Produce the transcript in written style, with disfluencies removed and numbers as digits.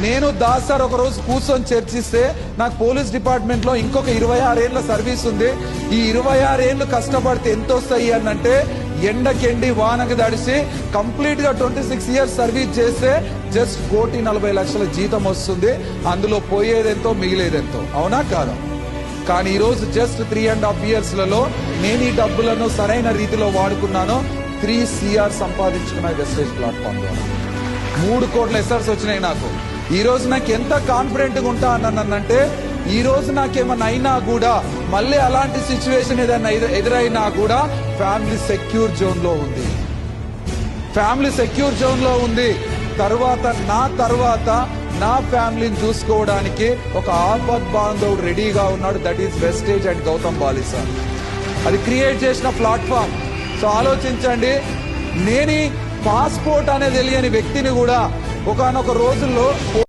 నేను దాస్ సార్ ఒక రోజు కూర్చొని చర్చిస్తే నాకు పోలీస్ డిపార్ట్మెంట్ లో ఇంకొక 26 ఏళ్ల సర్వీస్ ఉంది. ఈ 26 ఏళ్లు కష్టపడితే ఎంత వస్తాయి అనంటే ఎండకెండి వానకి దడిసి కంప్లీట్ గా 26 ఇయర్స్ సర్వీస్ చేస్తే జస్ట్ 1,40,00,000 జీతం వస్తుంది. అందులో పోయేదెంతో మిగిలేదెంతో, అవునా కాదా? కానీ ఈ రోజు జస్ట్ 3.5 ఇయర్స్ లలో నేను ఈ డబ్బులను సరైన రీతిలో వాడుకున్నాను. 3 CR సంపాదించుకున్న వెస్టేజ్ ప్లాట్ఫామ్ ద్వారా 3 కోట్ల ఎస్ఆర్స్ వచ్చినాయి నాకు. ఈ రోజు నాకు ఎంత కాన్ఫిడెంట్ గా ఉంటా అన్నానంటే, ఈ రోజు నాకేమన్నా అయినా కూడా, మళ్ళీ అలాంటి సిచ్యువేషన్ ఏదైనా ఎదురైనా కూడా ఫ్యామిలీ సెక్యూర్ జోన్ లో ఉంది. ఫ్యామిలీ సెక్యూర్ జోన్ లో ఉంది. తర్వాత నా ఫ్యామిలీని చూసుకోవడానికి ఒక ఆపద్ బాంధవుడు రెడీగా ఉన్నాడు. That is wastage and Gautam Bali sir. అది క్రియేట్ చేసిన ప్లాట్ఫామ్. సో ఆలోచించండి, నేను పాస్పోర్ట్ అనేది తెలియని వ్యక్తిని కూడా ఒకానొక రోజుల్లో